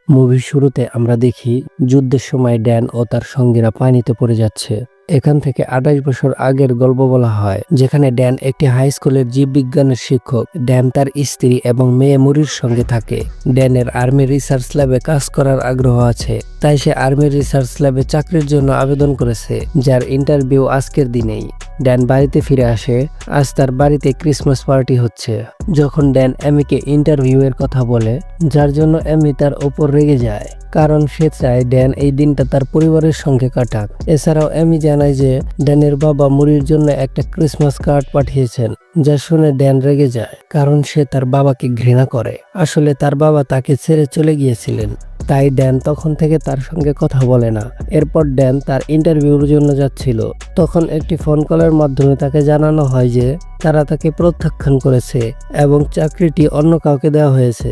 মুভির শুরুতে আমরা দেখি যুদ্ধের সময় ড্যান ও তার সঙ্গীরা পানিতে পড়ে যাচ্ছে। এখান থেকে 28 বছর আগের গল্প বলা হয়, যেখানে ড্যান একটি হাই স্কুলের জীববিজ্ঞানের শিক্ষক। ড্যান তার স্ত্রী এবং মেয়ে মুরির সঙ্গে থাকে। ড্যানের আর্মি রিসার্চ ল্যাবে কাজ করার আগ্রহ আছে, তাই সে আর্মি রিসার্চ ল্যাবে চাকরির জন্য আবেদন করেছে, যার ইন্টারভিউ আজকের দিনেই। ড্যান বাড়িতে ফিরে আসে। আজ তার বাড়িতে ক্রিসমাস পার্টি হচ্ছে। যখন ড্যান এমিকে ইন্টারভিউ এর কথা বলে, যার জন্য এমি তার ওপর রেগে যায়, কারণ সে চায় ড্যান এই দিনটা তার পরিবারের সঙ্গে কাটাক। এছাড়াও এমি জানায় যে ড্যানের বাবা মুরির জন্য একটা ক্রিসমাস কার্ড পাঠিয়েছেন, যা শুনে ড্যান রেগে যায়, কারণ সে তার বাবাকে ঘৃণা করে। আসলে তার বাবা তাকে ছেড়ে চলে গিয়েছিলেন, তাই ড্যান তখন থেকে তার সঙ্গে কথা বলে না। এরপর ড্যান তার ইন্টারভিউর জন্য যাচ্ছিল, তখন একটি ফোন কলের মাধ্যমে তাকে জানানো হয় যে তারা তাকে প্রত্যাখ্যান করেছে এবং চাকরিটি অন্য কাউকে দেওয়া হয়েছে।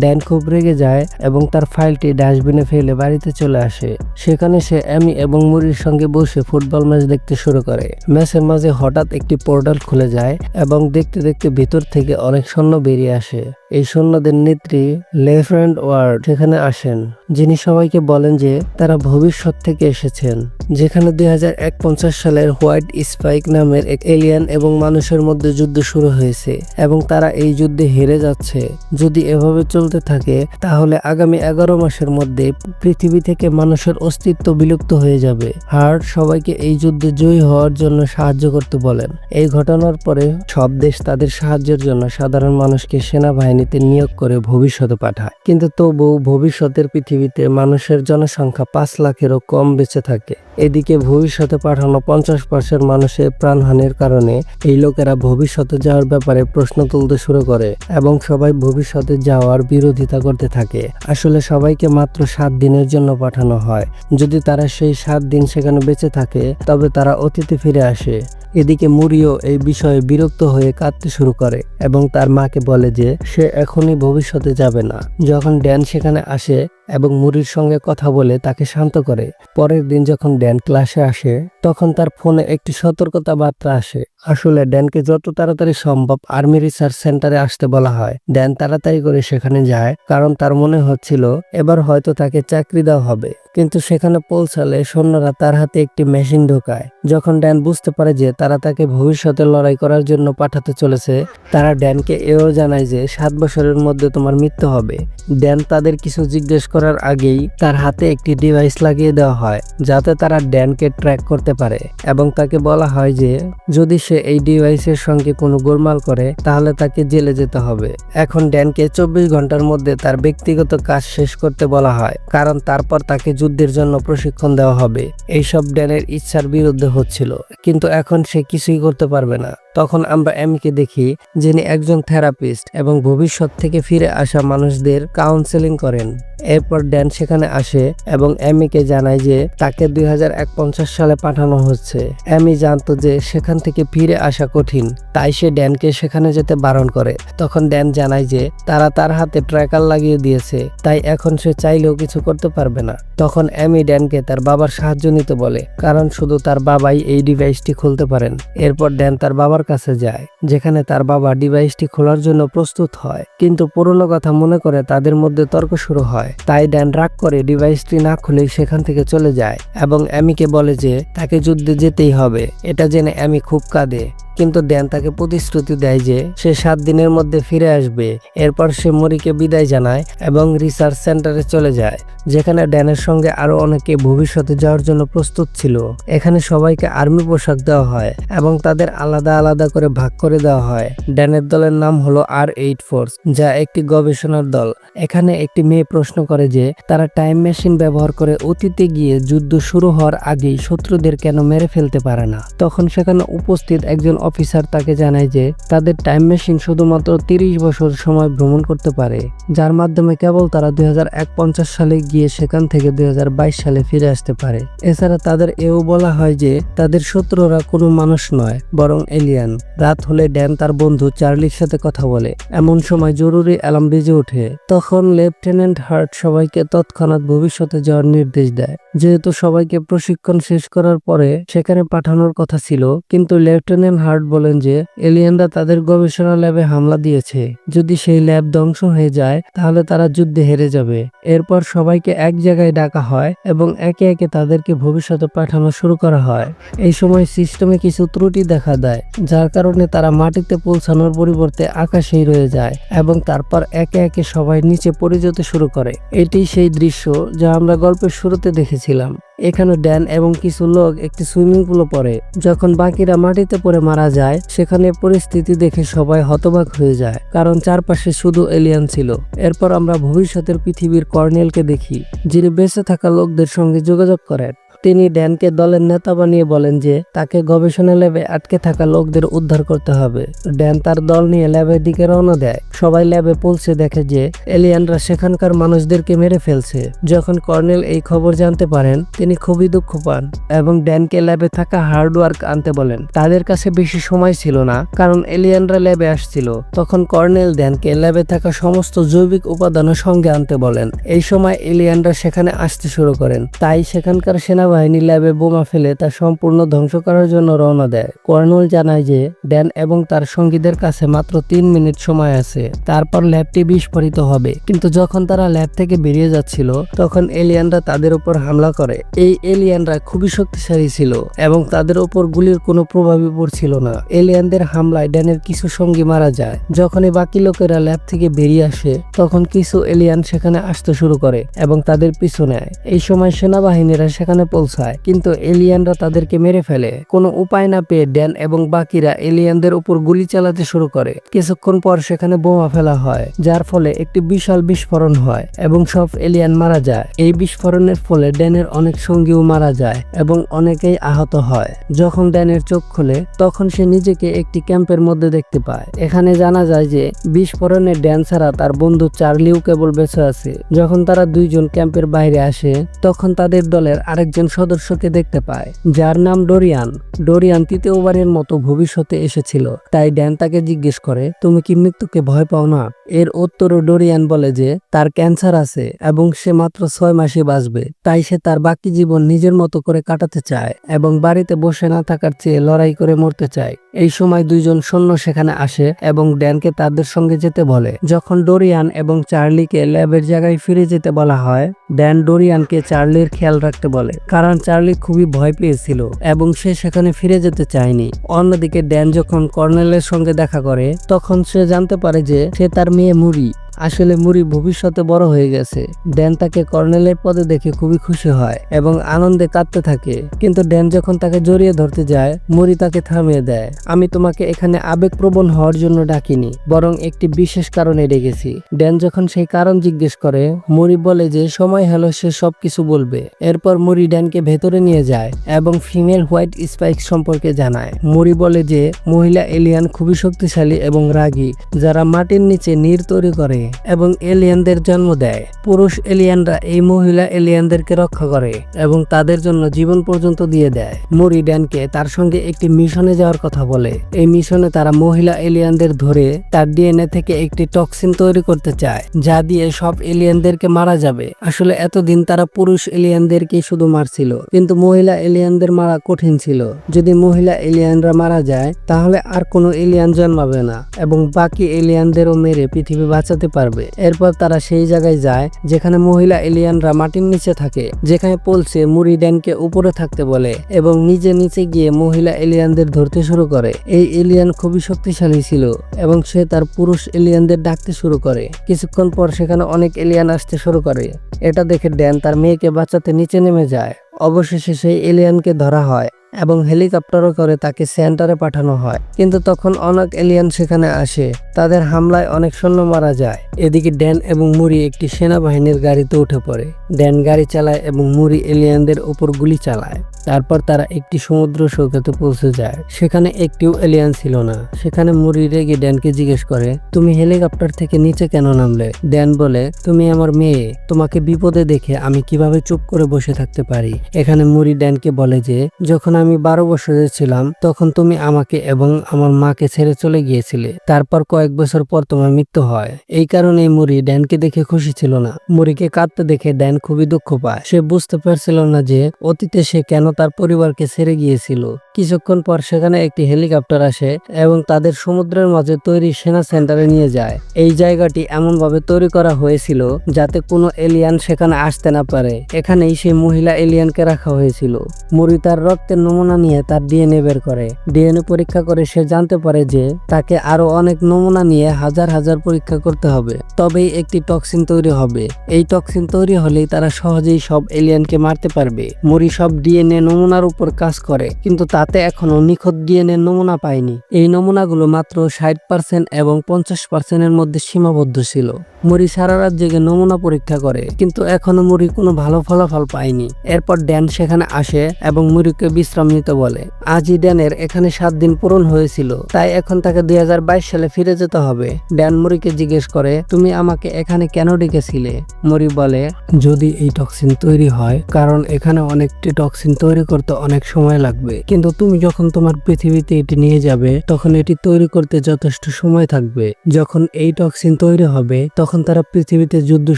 ড্যান খুব রেগে যায় এবং তার ফাইলটি ডাস্টবিনে ফেলে বাড়িতে চলে আসে। সেখানে সে এমি এবং মুরির সঙ্গে বসে ফুটবল ম্যাচ দেখতে শুরু করে। ম্যাচের মাঝে হঠাৎ একটি পোর্টাল খুলে যায় এবং দেখতে দেখতে ভিতর থেকে অনেক সৈন্য বেরিয়ে আসে। এই সৈন্যদের নেত্রী লেফটেন্যান্ট ওয়ার্ড সেখানে আসেন, যিনি সবাইকে বলেন যে তারা ভবিষ্যৎ থেকে এসেছেন, যেখানে 2051 সালের হোয়াইট স্পাইক নামের এক এলিয়েন এবং মানুষের মধ্যে যুদ্ধ শুরু হয়েছে এবং তারা এই যুদ্ধে হেরে যাচ্ছে। যদি এভাবে চলতে থাকে তাহলে আগামী 11 মাসের মধ্যে পৃথিবী থেকে মানুষের অস্তিত্ব বিলুপ্ত হয়ে যাবে। হার্ট সবাইকে এই যুদ্ধে জয়ী হওয়ার জন্য সাহায্য করতে বলেন। এই ঘটনার পরে সব দেশ তাদের সাহায্যের জন্য সাধারণ মানুষকে সেনাবাহিনীতে নিয়োগ করে ভবিষ্যতে পাঠায়, কিন্তু তবুও ভবিষ্যতের পৃথিবীতে মানুষের জনসংখ্যা 5 লাখেরও কম বেঁচে থাকে। এদিকে ভবিষ্যতে পাঠানো 50% মানুষের প্রাণহানির কারণে এই লোকেরা ভবিষ্যতে যাওয়ার ব্যাপারে প্রশ্ন তুলতে শুরু করে এবং সবাই ভবিষ্যতে যাওয়ার বিরোধিতা করতে থাকে। আসলে সবাইকে মাত্র 7 দিনের জন্য পাঠানো হয়। যদি তারা সেই 7 দিন সেখানে বেঁচে থাকে তবে তারা অতীতে ফিরে আসে। এদিকে মুরিও এই বিষয়ে বিরক্ত হয়ে কাঁদতে শুরু করে এবং তার মাকে বলে যে সে এখনই ভবিষ্যতে যাবে না। যখন ড্যান সেখানে আসে এবং মুরির সঙ্গে কথা বলে তাকে শান্ত করে, পরের দিন যখন ড্যান ক্লাসে আসে তখন তার ফোনে একটি সতর্কতা বার্তা আসে। আসলে ড্যানকে যত তাড়াতাড়ি সম্ভব আর্মি রিসার্চ সেন্টারে আসতে বলা হয়। ড্যান তাড়াতাড়ি করে সেখানে যায়, কারণ তার মনে হচ্ছিল এবার হয়তো তাকে চাকরি দেওয়া হবে। কিন্তু সেখানে পৌঁছালে সৈন্যরা তার হাতে একটি মেশিন ঢোকায়। যখন ড্যান বুঝতে পারে যে তারা তাকে ভবিষ্যতে লড়াই করার জন্য পাঠাতে চলেছে, তারা ড্যানকে এও জানায় যে 7 বছরের মধ্যে তোমার মৃত্যু হবে। ড্যান তাদের কিছু জিজ্ঞেস করার আগেই তার হাতে একটি ডিভাইস লাগিয়ে দেওয়া হয়, যাতে তারা ড্যানকে ট্র্যাক করতে পারে এবং তাকে বলা হয় যে যদি সে এই ডিভাইসের সঙ্গে কোনো গোলমাল করে তাহলে তাকে জেলে যেতে হবে। এখন ড্যানকে 24 ঘন্টার মধ্যে তার ব্যক্তিগত কাজ শেষ করতে বলা হয়, কারণ তারপর তাকে যুদ্ধের জন্য প্রশিক্ষণ দেওয়া হবে। এইসব ড্যানের ইচ্ছার বিরুদ্ধে হচ্ছিল, কিন্তু এখন সে কিছুই করতে পারবে না। তখন আমরা এমিকে দেখি, যিনি একজন থেরাপিস্ট এবং ভবিষ্যৎ থেকে ফিরে আসা মানুষদের কাউন্সেলিং করেন। এরপর ড্যান সেখানে আসে এবং এমিকে জানায় যে তাকে 2051 সালে পাঠানো হচ্ছে। এমি জানতো যে সেখান থেকে ফিরে আসা কঠিন, তাই সে ড্যানকে সেখানে যেতে বারণ করে। তখন ড্যান জানায় যে তারা তার হাতে ট্র্যাকার লাগিয়ে দিয়েছে, তাই এখন সে চাইলেও কিছু করতে পারবে না। তখন এমি ড্যানকে তার বাবার সাহায্য নিতে বলে, কারণ শুধু তার বাবাই এই ডিভাইসটি খুলতে পারেন। এরপর ড্যান তার বাবার কাছে যায়, যেখানে তার বাবা ডিভাইসটি খোলার জন্য প্রস্তুত হয়, কিন্তু পুরনো কথা মনে করে তাদের মধ্যে তর্ক শুরু হয়। তাই ড্যান রাগ করে ডিভাইসটি না খুলে সেখান থেকে চলে যায় এবং এমিকে বলে যে তাকে যুদ্ধে যেতেই হবে। এটা জেনে এমি খুব কাঁদে, কিন্তু ড্যান তাকে প্রতিশ্রুতি দেয় যে সে 7 দিনের মধ্যে ফিরে আসবে। এরপর সে মুরিকে বিদায় জানায় এবং রিসার্চ সেন্টারে চলে যায়, যেখানে ড্যানের সঙ্গে আরো অনেকে ভবিষ্যতে যাওয়ার জন্য প্রস্তুত ছিল। এখানে সবাইকে আর্মি পোশাক দেওয়া হয় এবং তাদের আলাদা আলাদা করে ভাগ করে দেওয়া হয়। ড্যানের দলের নাম হলো R8 ফোর্স, যা একটি গবেষণার দল। এখানে একটি মেয়ে প্রশ্ন করে যে তারা টাইম মেশিন ব্যবহার করে অতীতে গিয়ে যুদ্ধ শুরু হওয়ার আগেই শত্রুদের কেন মেরে ফেলতে পারে না। তখন সেখানে উপস্থিত একজন অফিসার তাকে জানায় যে তাদের টাইম মেশিন শুধুমাত্র 30 বছর সময় ভ্রমণ করতে পারে, যার মাধ্যমে কেবল তারা 2051 সালে গিয়ে সেখান থেকে 2022 সালে ফিরে আসতে পারে। এছাড়া তাদের এও বলা হয় যে তাদের শত্রুরা কোনো মানুষ নয়, বরং এলিয়ান। রাত হলে ড্যান তার বন্ধু চার্লির সাথে কথা বলে। এমন সময় জরুরি অ্যালার্ম বেজে ওঠে। তখন লেফটেন্যান্ট হার্ট সবাইকে তৎক্ষণাৎ ভবিষ্যতে যাওয়ার নির্দেশ দেয়। যেহেতু সবাইকে প্রশিক্ষণ শেষ করার পরে সেখানে পাঠানোর কথা ছিল, কিন্তু লেফটেন্যান্ট হার্ট হার্ট বলেন যে এলিয়েনরা তাদের গবেষণা ল্যাবে হামলা দিয়েছে, যদি সেই ল্যাব ধ্বংস হয়ে যায় তাহলে তারা যুদ্ধে হেরে যাবে। এরপর সবাইকে এক জায়গায় ডাকা হয় এবং একে একে তাদেরকে ভবিষ্যতে পাঠানো শুরু করা হয়। এই সময় সিস্টেমে কিছু ত্রুটি দেখা দেয়, যার কারণে তারা মাটিতে পৌঁছানোর পরিবর্তে আকাশেই রয়ে যায় এবং তারপর একে একে সবাই নিচে পড়ে যেতে শুরু করে। এটি সেই দৃশ্য যা আমরা গল্পের শুরুতে দেখেছিলাম। এখানে ড্যান এবং কিছু লোক একটি সুইমিং পুলে পড়ে। যখন বাকিরা মাটিতে পড়ে মারা যায়, সেখানে পরিস্থিতি দেখে সবাই হতবাক হয়ে যায়, কারণ চারপাশে শুধু এলিয়ান ছিল। এরপর আমরা ভবিষ্যতের পৃথিবীর কর্নেলকে দেখি, যিনি বেঁচে থাকা লোকদের সঙ্গে যোগাযোগ করেন। তিনি ড্যানকে দলের নেতা বানিয়ে বলেন যে তাকে গবেষণা ল্যাবে আটকে থাকা লোকদের উদ্ধার করতে হবে। ড্যান তার দল নিয়ে ল্যাবের দিকে রওনা দেয়। সবাই ল্যাবে পৌঁছে দেখে যে এলিয়ানরা সেখানকার মানুষদেরকে মেরে ফেলছে। যখন কর্নেল এই খবর জানতে পারেন, তিনি খুবই দুঃখ পান এবং ড্যানকে ল্যাবে থাকা হার্ডওয়ার্ক আনতে বলেন। তাদের কাছে বেশি সময় ছিল না, কারণ এলিয়ানরা ল্যাবে আসছিল। তখন কর্নেল ড্যানকে ল্যাবে থাকা সমস্ত জৈবিক উপাদানও সঙ্গে আনতে বলেন। এই সময় এলিয়ানরা সেখানে আসতে শুরু করেন, তাই সেখানকার সেনাবাহিনী ল্যাবে বোমা ফেলে তা সম্পূর্ণ ধ্বংস করার জন্য রওনা দেয়। কর্নেল জানায় যে ড্যান এবং তার সঙ্গীদের কাছে মাত্র 3 মিনিট সময় আছে, তারপর ল্যাবটি বিস্ফোরিত হবে। কিন্তু যখন তারা ল্যাব থেকে বেরিয়ে যাচ্ছিল, তখন এলিয়ানরা তাদের উপর হামলা করে। এই এলিয়ানরা খুবই শক্তিশালী ছিল এবং তাদের উপর গুলির কোনো প্রভাবই পড়ছিল না। এলিয়ানদের হামলায় ড্যানের কিছু সঙ্গী মারা যায়। যখনই বাকি লোকেরা ল্যাব থেকে বেরিয়ে আসে, তখন কিছু এলিয়ান সেখানে আসতে শুরু করে এবং তাদের পিছু নেয়। এই সময় সেনাবাহিনীরা সেখানে পৌঁছায়, কিন্তু এলিয়ানরা তাদেরকে মেরে ফেলে। কোনো উপায় না পেয়ে ড্যান এবং বাকিরা এলিয়ানদের উপর গুলি চালাতে শুরু করে। কিছুক্ষণ পর সেখানে বোমা ফেলা হয়, যার ফলে একটি বিশাল বিস্ফোরণ হয় এবং সব এলিয়ান মারা যায়। এই বিস্ফোরণের ফলে ড্যানের অনেক সঙ্গীও মারা যায় এবং অনেকেই আহত হয়। যখন ড্যানের চোখ খোলে, তখন সে নিজেকে একটি ক্যাম্পের মধ্যে দেখতে পায়। এখানে জানা যায় যে বিস্ফোরণে ড্যান ছাড়া তার বন্ধু চার্লিও কেবল বেঁচে আছে। যখন তারা দুইজন ক্যাম্পের বাইরে আসে, তখন তাদের দলের আরেকজন সদস্যকে দেখতে পায়, যার নাম ডোরিয়ান। ডোরিয়ান তৃতীয়বারের মতো ভবিষ্যতে এসেছিল, তাই ড্যান তাকে জিজ্ঞেস করে, তুমি কি মৃত্যুকে ভয় পাও না? এর উত্তরে ডোরিয়ান বলে যে তার ক্যান্সার আছে এবং সে মাত্র 6 মাসে বাঁচবে, তাই সে তার বাকি জীবন নিজের মতো করে কাটাতে চায় এবং বাড়িতে বসে না থাকার চেয়ে লড়াই করে মরতে চায়। এই সময় দুইজন সৈন্য সেখানে আসে এবং ড্যানকে তাদের সঙ্গে যেতে বলে। যখন ডোরিয়ান এবং চার্লিকে ল্যাবের জায়গায় ফিরে যেতে বলা হয়, ড্যান ডোরিয়ানকে চার্লির খেয়াল রাখতে বলে, কারণ চার্লি খুবই ভয় পেয়েছিল এবং সে সেখানে ফিরে যেতে চায়নি। অন্যদিকে ড্যান যখন কর্নেলের সঙ্গে দেখা করে, তখন সে জানতে পারে যে সে তার মেয়ে মুরি। আসলে মুরি ভবিষ্যতে বড় হয়ে গেছে। ড্যান তাকে কর্নেলের পদে দেখে খুবই খুশি হয় এবং আনন্দে কাঁদতে থাকে। কিন্তু ড্যান যখন তাকে জড়িয়ে ধরতে যায়, মুরি তাকে থামিয়ে দেয়। আমি তোমাকে এখানে আবেগপ্রবণ হওয়ার জন্য ডাকিনি, বরং একটি বিশেষ কারণে ডেকেছি। ড্যান যখন সেই কারণ জিজ্ঞেস করে, মুরি বলে যে সময় হলো সে সবকিছু বলবে। এরপর মুরি ড্যানকে ভেতরে নিয়ে যায় এবং ফিমেল হোয়াইট স্পাইক সম্পর্কে জানায়। মুরি বলে যে মহিলা এলিয়ান খুবই শক্তিশালী এবং রাগী, যারা মাটির নিচে নীড় তৈরি করে এবং এলিয়ানদের জন্ম দেয়। পুরুষ এলিয়ানরা এই মহিলা এলিয়ানদেরকে রক্ষা করে এবং তাদের জন্য জীবন পর্যন্ত দিয়ে দেয়। মুরি ড্যানকে তার সঙ্গে একটি মিশনে যাওয়ার কথা বলে। এই মিশনে তারা মহিলা এলিয়ানদের ধরে তার ডিএনএ থেকে একটি টক্সিন তৈরি করতে চায়, যা দিয়ে সব এলিয়ানদেরকে মারা যাবে। আসলে এতদিন তারা পুরুষ এলিয়ানদেরকে শুধু মারছিল, কিন্তু মহিলা এলিয়ানদের মারা কঠিন ছিল। যদি মহিলা এলিয়ানরা মারা যায়, তাহলে আর কোনো এলিয়ান জন্মাবে না এবং বাকি এলিয়ানদেরও মেরে পৃথিবী বাঁচাতে পারবে। এরপর তারা সেই জায়গায় যায় যেখানে মহিলা এলিয়ানরা মাটির নিচে থাকে। যেখানে পৌঁছে মুরি ড্যানকে উপরে থাকতে বলে এবং নিজে নিচে গিয়ে মহিলা এলিয়ানদের ধরতে শুরু করে। এই এলিয়ান খুবই শক্তিশালী ছিল এবং সে তার পুরুষ এলিয়ানদের ডাকতে শুরু করে। কিছুক্ষণ পর সেখানে অনেক এলিয়ান আসতে শুরু করে। এটা দেখে ড্যান তার মেয়েকে বাঁচাতে নিচে নেমে যায়। অবশেষে সেই এলিয়ানকে ধরা হয় এবং হেলিকপ্টারও করে তাকে সেন্টারে পাঠানো হয়। কিন্তু তখন অনেক এলিয়ান সেখানে আসে। তাদের হামলায় অনেক সৈন্য মারা যায়। এদিকে ড্যান এবং মুরি একটি সেনাবাহিনীর গাড়িতে উঠে পড়ে। ড্যান গাড়ি চালায় এবং মুরি এলিয়ানদের উপর গুলি চালায়। তারপর তারা একটি সমুদ্র সৈকতে পৌঁছে যায়। সেখানে একটিও এলিয়ান ছিল না। সেখানে মুরি রেগে ড্যানকে জিজ্ঞেস করে, তুমি হেলিকপ্টার থেকে নিচে কেন নামলে? ড্যান বলে, তুমি আমার মেয়ে, তোমাকে বিপদে দেখে আমি কিভাবে চুপ করে বসে থাকতে পারি? এখানে মুরি ড্যানকে বলে যে যখন আমি 12 বছরের ছিলাম তখন তুমি আমাকে এবং আমার মাকে ছেড়ে চলে গিয়েছিলে। তারপর কয়েক বছর পর তোমার মৃত্যু হয়। এই কারণেই মুরি ড্যানকে দেখে খুশি ছিল না। মুরিকে কাঁদতে দেখে ড্যান খুবই দুঃখ পায়। সে বুঝতে পারছিল না যে অতীতে সে কেন তার পরিবারকে ছেড়ে গিয়েছিল। কিছুক্ষণ পর সেখানে একটি হেলিকপ্টার আসে এবং তাদের সমুদ্রের মাঝে তৈরি সেনা সেন্টারে নিয়ে যায়। এই জায়গাটি এমনভাবে তৈরি করা হয়েছিল যাতে কোনো এলিয়ান সেখানে আসতে না পারে। এখানেই সেই মহিলা এলিয়ানকে রাখা হয়েছিল। মুরি তার রক্তের নমুনা নিয়ে তার ডিএনএ বের করে। ডিএনএ পরীক্ষা করে সে জানতে পারে যে তাকে আরো অনেক নমুনা নিয়ে হাজার হাজার পরীক্ষা করতে হবে, তবেই একটি টক্সিন তৈরি হবে। এই টক্সিন তৈরি হলেই তারা সহজেই সব এলিয়ানকে মারতে পারবে। মুরি সব ডিএনএ নমুনার উপর কাজ করে, কিন্তু তাতে এখনো নিখুঁত ডিএনএ নমুনা পায়নি। এই নমুনাগুলো মাত্র 60% এবং 50%-এর মধ্যে সীমাবদ্ধ ছিল। মুরি সারা রাত জেগে নমুনা পরীক্ষা করে, কিন্তু এখনো মুরি কোনো ভালো ফলাফল পায়নি। এরপর ড্যান সেখানে আসে এবং মুরিকে বিশ্রাম নিতে বলে। আজই ড্যানের এখানে 7 দিন পূরণ হয়েছিল, তাই এখন তাকে 2022 সালে ফিরে যেতে হবে। ড্যান মুরিকে জিজ্ঞেস করে, তুমি আমাকে এখানে কেন ডেকেছিলে? মুরি বলে, যদি এই টক্সিন তৈরি হয়, কারণ এখানে অনেকটি টক্সিন তৈরি করতে অনেক সময় লাগবে, কিন্তু তুমি যখন তোমার পৃথিবীতে এটি নিয়ে যাবে তখন এটি তৈরি করতে যথেষ্ট সময় থাকবে। যখন এই টক্সিন তৈরি হবে তখন তারা পৃথিবীতে যুদ্ধ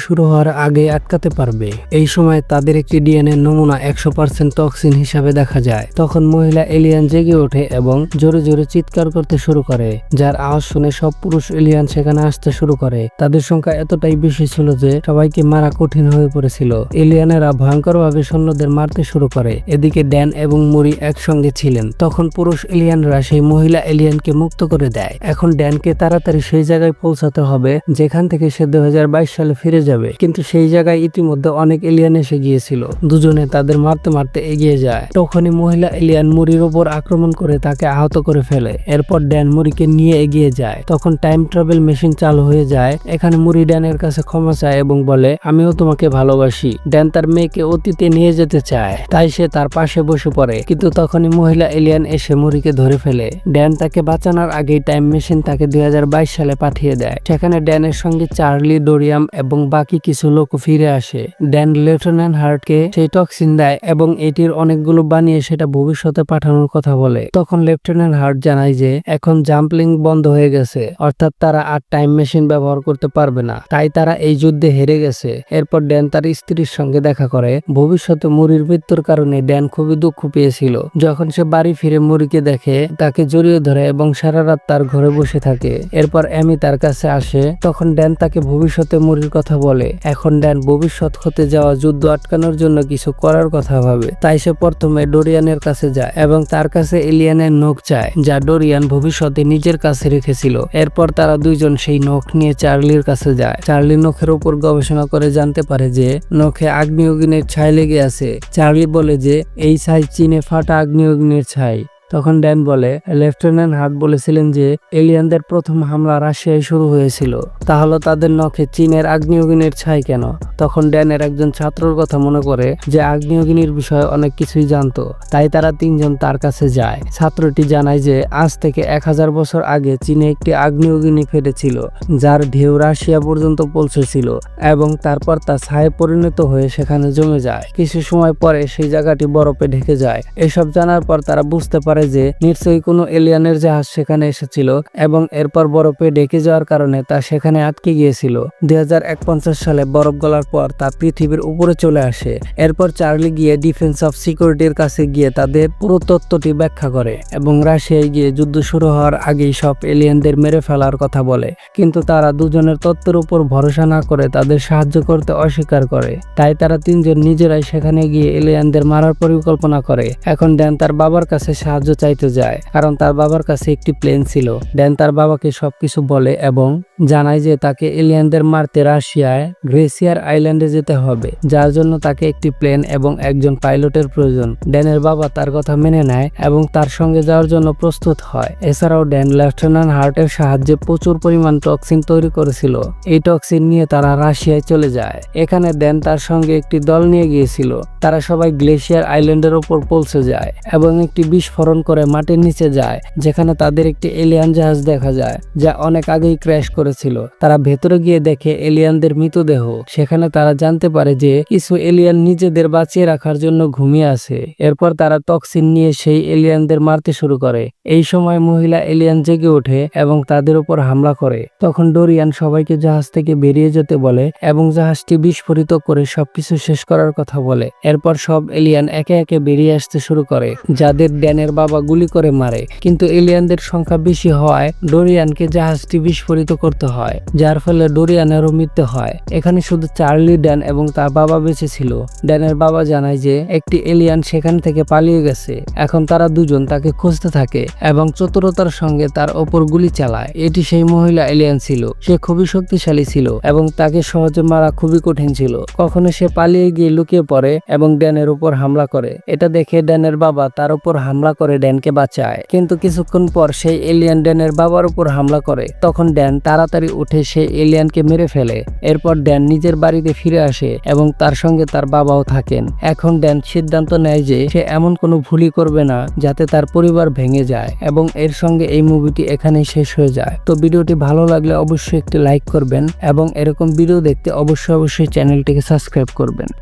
শুরু হওয়ার আগে আটকাতে পারবে। এই সময় তাদের একটি ডিএনএ নমুনা 100% টক্সিন হিসাবে দেখা যায়। তখন মহিলা এলিয়ান জেগে ওঠে এবং জোরে জোরে চিৎকার করতে শুরু করে, যার আওয়াজ শুনে সব পুরুষ এলিয়ান সেখানে আসতে শুরু করে। তাদের সংখ্যা এতটাই বেশি ছিল যে সবাইকে মারা কঠিন হয়ে পড়েছিল। এলিয়ানেরা ভয়ঙ্করভাবে সৈন্যদের মারতে শুরু করে। এদিকে ড্যান এবং মুরি একসঙ্গে ছিলেন। তখন পুরুষ এলিয়ানরা সেই মহিলা এলিয়ানকে মুক্ত করে দেয়। এখন ড্যানকে তাড়াতাড়ি সেই জায়গায় পৌঁছাতে হবে যেখান থেকে সে 2022 সালে ফিরে যাবে, কিন্তু সেই জায়গায় ইতিমধ্যে অনেক এলিয়ান এসে গিয়েছিল। দুজনে তাদের মারতে মারতে এগিয়ে যায়। তখনই মহিলা এলিয়ান মুরির ওপর আক্রমণ করে তাকে আহত করে ফেলে। এরপর ড্যান মুরিকে নিয়ে এগিয়ে যায়। তখন টাইম ট্রাভেল মেশিন চালু হয়ে যায়। এখানে মুরি ড্যানের কাছে ক্ষমা চায় এবং বলে, আমিও তোমাকে ভালোবাসি। ড্যান তার মেয়েকে অতীতে নিয়ে যেতে চায়, তাই সে তার পাশে বসে পড়ে, কিন্তু তখনই মহিলা এলিয়ান এসে মুরিকে ধরে ফেলে। ড্যান তাকে বাঁচানোর আগেই টাইম মেশিন তাকে 2022 সালে পাঠিয়ে দেয়। সেখানে ড্যানের সঙ্গে চার্লি, ডোরিয়াম এবং বাকি কিছু লোক ফিরে আসে। ড্যান লেফটেন্যান্ট হার্টকে সেই টক্সিন দেয় এবং এটির অনেকগুলো বানিয়ে সেটা ভবিষ্যতে পাঠানোর কথা বলে। তখন লেফটেন্যান্ট হার্ট জানায় যে এখন জাম্পলিং বন্ধ হয়ে গেছে, অর্থাৎ তারা আর টাইম মেশিন ব্যবহার করতে পারবে না, তাই তারা এই যুদ্ধে হেরে গেছে। এরপর ড্যান তার স্ত্রীর সঙ্গে দেখা করে। ভবিষ্যতে মুরির মৃত্যুর কারণে ড্যান খুবই দুঃখ পেয়েছিল। যখন সে বাড়ি ফিরে মুরিকে দেখে, তাকে জড়িয়ে ধরে এবং সারা রাত তার ঘরে বসে থাকে। এরপর অ্যামি তার কাছে আসে। তখন ড্যান তাকে ভবিষ্যতে মুরির কথা বলে। এখন ড্যান ভবিষ্যৎ হতে যাওয়া যুদ্ধ আটকানোর জন্য কিছু করার কথা ভাবে। তাই সে প্রথমে ডোরিয়ানের কাছে যায় এবং তার কাছে এলিয়ানের নখ চায়, যা ডোরিয়ান ভবিষ্যতে নিজের কাছে রেখেছিল। এরপর তারা দুইজন সেই নখ নিয়ে চার্লির কাছে যায়। চার্লি নখের উপর গবেষণা করে জানতে পারে যে নখে আগ্নেয়গিরির ছাই লেগে আছে। চার্লি বলে যে এই ছাই চীনে ফাটা আগ্নেয়গিরির ছাই। তখন ড্যান বলে, লেফটেন্যান্ট হার্ট বলেছিলেন যে এলিয়ানদের প্রথম হামলা রাশিয়ায় শুরু হয়েছিল, তাহলে তাদের নখে চীনের আগ্নেয়গিরির ছাই কেন? তখন ড্যানের একজন ছাত্রর কথা মনে করে যে আগ্নেয়গিরির বিষয়ে অনেক কিছুই জানতো, তাই তারা তিনজন তার কাছে যায়। ছাত্রটি জানায় যে আজ থেকে 1000 বছর আগে চীনে একটি আগ্নেয়গিরি ফেটেছিল, যার ঢেউ রাশিয়া পর্যন্ত পৌঁছেছিল এবং তারপর তা ছায়ে পরিণত হয়ে সেখানে জমে যায়। কিছু সময় পরে সেই জায়গাটি বরফে ঢেকে যায়। এসব জানার পর তারা বুঝতে পারে যে নিশ্চয়ই কোনো এলিয়ানের জাহাজ সেখানে এসেছিল এবং এরপর বরফে ঢেকে যাওয়ার কারণে তা সেখানে আটকে গিয়েছিল। 2051 সালে বরফ গলার পর তা পৃথিবীর উপরে চলে আসে। এরপর চার্লি গিয়ে ডিফেন্স অফ সিকিউরিটির কাছে গিয়ে তাদের পুরো তত্ত্বটি ব্যাখ্যা করে এবং রাশিয়ায় গিয়ে যুদ্ধ শুরু হওয়ার আগেই সব এলিয়ানদের মেরে ফেলার কথা বলে, কিন্তু তারা দুজনের তত্ত্বের উপর ভরসা না করে তাদের সাহায্য করতে অস্বীকার করে। তাই তারা তিনজন নিজেরাই সেখানে গিয়ে এলিয়ানদের মারার পরিকল্পনা করে। এখন ড্যান তার বাবার কাছে সাহায্য চাইতে যায়, কারণ তার বাবার কাছে একটি প্লেন ছিল। ড্যান তার বাবাকে সবকিছু বলে এবং জানায় যে তাকে এলিয়ানদের মারতে রাশিয়ায় গ্লেসিয়ার আইল্যান্ডে যেতে হবে, যার জন্য তাকে একটি প্লেন এবং একজন পাইলটের প্রয়োজন। ড্যানের বাবা তার কথা মেনে নেয় এবং তার সঙ্গে যাওয়ার জন্য প্রস্তুত হয়। এছাড়াও ড্যান লেফটেন্যান্ট হার্টের সাহায্যে প্রচুর পরিমাণ টক্সিন তৈরি করেছিল। এই টক্সিন নিয়ে তারা রাশিয়ায় চলে যায়। এখানে ড্যান তার সঙ্গে একটি দল নিয়ে গিয়েছিল। তারা সবাই গ্লেসিয়ার আইল্যান্ডের উপর পৌঁছে যায় এবং একটি বিস্ফোরণ অনুসরণ করে মাটির নিচে যায়, যেখানে তাদের একটি এলিয়ান জাহাজ দেখা যায় যা অনেক আগেই ক্র্যাশ করেছিল। তারা ভেতরে গিয়ে দেখে এলিয়ানদের মৃতদেহ। সেখানে তারা জানতে পারে যে কিছু এলিয়ান নিজেদের বাঁচিয়ে রাখার জন্য ঘুমিয়ে আছে। এরপর তারা টক্সিন নিয়ে সেই এলিয়ানদের মারতে শুরু করে। এই সময় মহিলা এলিয়ান জেগে ওঠে এবং তাদের উপর হামলা করে। তখন ডোরিয়ান সবাইকে জাহাজ থেকে বেরিয়ে যেতে বলে এবং জাহাজটি বিস্ফোরিত করে সবকিছু শেষ করার কথা বলে। এরপর সব এলিয়ান একে একে বেরিয়ে আসতে শুরু করে, যাদের ড্যানের বাবা গুলি করে মারে। কিন্তু এলিয়ানদের সংখ্যা বেশি হওয়ায় ডোরিয়ানকে জাহাজটি বিস্ফোরিত করতে হয়, যার ফলে ডোরিয়ানেরও মৃত্যু হয়। এখানে শুধু চার্লি, ড্যান এবং তার বাবা বেঁচে ছিল। ড্যানের বাবা জানায় যে একটি এলিয়ান সেখান থেকে পালিয়ে গেছে। এখন তারা দুজন তাকে খুঁজতে থাকে এবং চতুরতার সঙ্গে তার ওপর গুলি চালায়। এটি সেই মহিলা এলিয়ান ছিল। সে খুবই শক্তিশালী ছিল এবং তাকে সহজে মারা খুবই কঠিন ছিল। কখনো সে পালিয়ে গিয়ে লুকিয়ে পড়ে এবং ড্যানের উপর হামলা করে। এটা দেখে ড্যানের বাবা তার উপর হামলা করে ড্যানকে বাঁচায়। কিন্তু কিছুক্ষণ পর সেই এলিয়ান ড্যানের বাবার উপর হামলা করে। তখন ড্যান তাড়াতাড়ি উঠে সেই এলিয়ানকে মেরে ফেলে। এরপর ড্যান নিজের বাড়িতে ফিরে আসে এবং তার সঙ্গে তার বাবাও থাকেন। এখন ড্যান সিদ্ধান্ত নেয় যে সে এমন কোনো ভুলই করবে না যাতে তার পরিবার ভেঙে যায়। এবং এর সঙ্গে এই মুভিটি এখানেই শেষ হয়ে যায়। তো ভিডিওটি ভালো লাগলে অবশ্যই একটি লাইক করবেন এবং এরকম ভিডিও দেখতে অবশ্যই চ্যানেলটিকে সাবস্ক্রাইব করবেন।